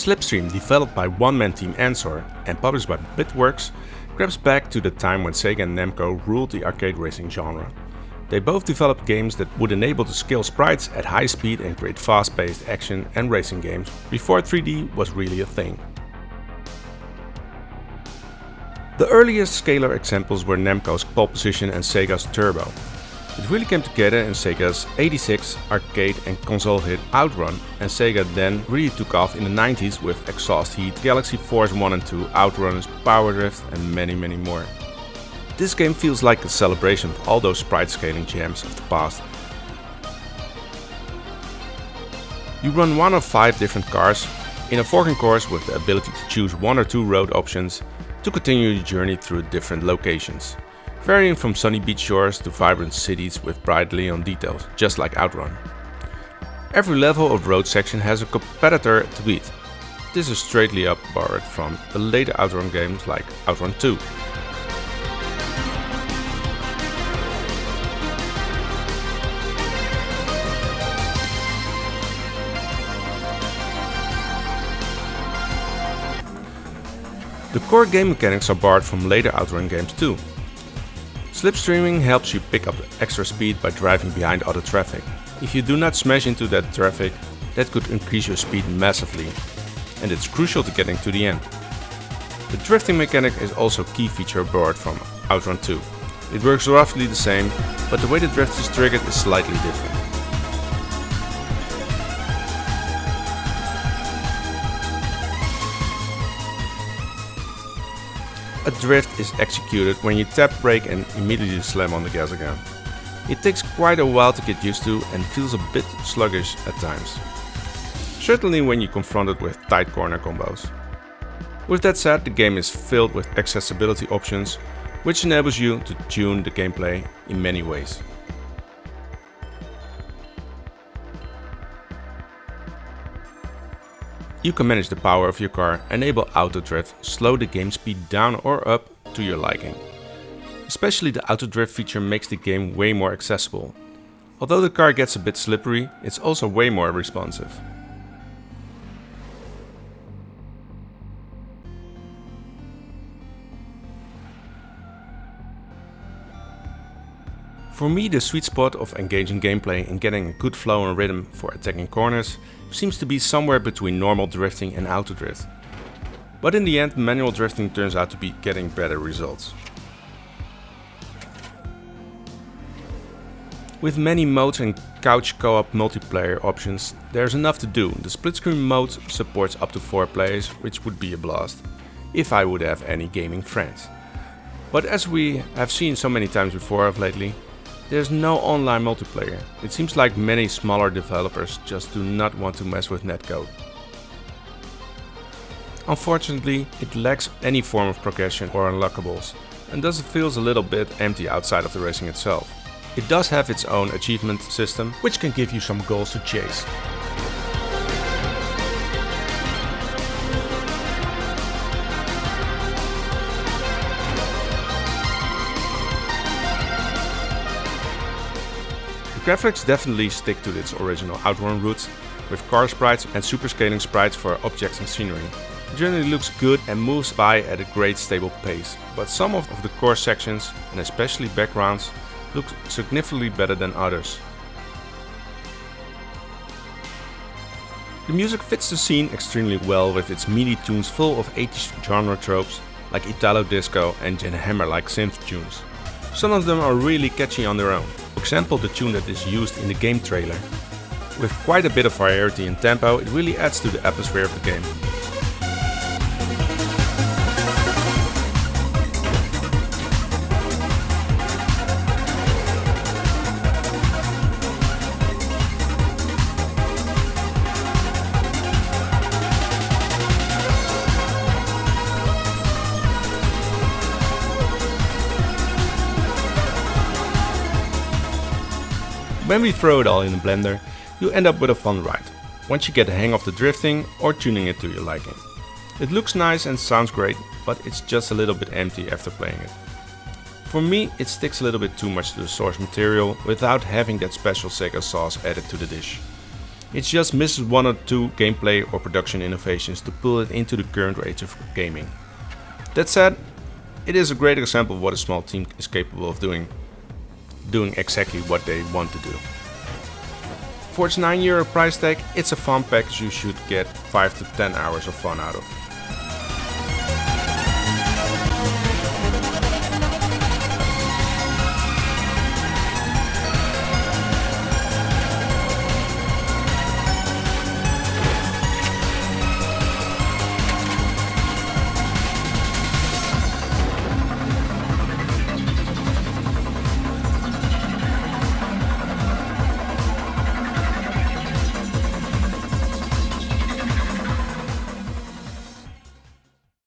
Slipstream, developed by one-man team Andsor and published by Blitworks, grabs back to the time when Sega and Namco ruled the arcade racing genre. They both developed games that would enable to scale sprites at high speed and create fast-paced action and racing games before 3D was really a thing. The earliest scalar examples were Namco's Pole Position and Sega's Turbo. It really came together in Sega's '86 arcade and console hit Outrun, and Sega then really took off in the '90s with Exhaust Heat, Galaxy Force 1 and 2, Outrunners, Power Drift and many more. This game feels like a celebration of all those sprite scaling jams of the past. You run one of 5 different cars in a forking course with the ability to choose 1 or 2 road options to continue your journey through different locations, varying from sunny beach shores to vibrant cities with bright neon details, just like Outrun. Every level of road section has a competitor to beat. This is straightly up borrowed from the later Outrun games like Outrun 2. The core game mechanics are borrowed from later Outrun games too. Slipstreaming helps you pick up extra speed by driving behind other traffic. If you do not smash into that traffic, that could increase your speed massively, and it's crucial to getting to the end. The drifting mechanic is also a key feature borrowed from Outrun 2. It works roughly the same, but the way the drift is triggered is slightly different. A drift is executed when you tap brake and immediately slam on the gas again. It takes quite a while to get used to and feels a bit sluggish at times. Certainly when you're confronted with tight corner combos. With that said, the game is filled with accessibility options, which enables you to tune the gameplay in many ways. You can manage the power of your car, enable auto drift, slow the game speed down or up to your liking. Especially the auto drift feature makes the game way more accessible. Although the car gets a bit slippery, it's also way more responsive. For me, the sweet spot of engaging gameplay and getting a good flow and rhythm for attacking corners seems to be somewhere between normal drifting and auto drift. But in the end, manual drifting turns out to be getting better results. With many modes and couch co-op multiplayer options, there's enough to do. The split screen mode supports up to 4 players, which would be a blast, if I would have any gaming friends. But as we have seen so many times before of lately, there's no online multiplayer. It seems like many smaller developers just do not want to mess with netcode. Unfortunately, it lacks any form of progression or unlockables, and thus it feels a little bit empty outside of the racing itself. It does have its own achievement system, which can give you some goals to chase. The graphics definitely stick to its original Outrun roots, with car sprites and super scaling sprites for objects and scenery. It generally looks good and moves by at a great stable pace, but some of the core sections, and especially backgrounds, look significantly better than others. The music fits the scene extremely well with its meaty tunes full of 80s genre tropes like Italo Disco and Jan Hammer-like synth tunes. Some of them are really catchy on their own. For example, the tune that is used in the game trailer. With quite a bit of variety and tempo, it really adds to the atmosphere of the game. When we throw it all in a blender, you end up with a fun ride, once you get the hang of the drifting or tuning it to your liking. It looks nice and sounds great, but it's just a little bit empty after playing it. For me, it sticks a little bit too much to the source material without having that special Sega sauce added to the dish. It just misses one or two gameplay or production innovations to pull it into the current age of gaming. That said, it is a great example of what a small team is capable of doing exactly what they want to do. For its €9 price tag, it's a fun package you should get 5 to 10 hours of fun out of.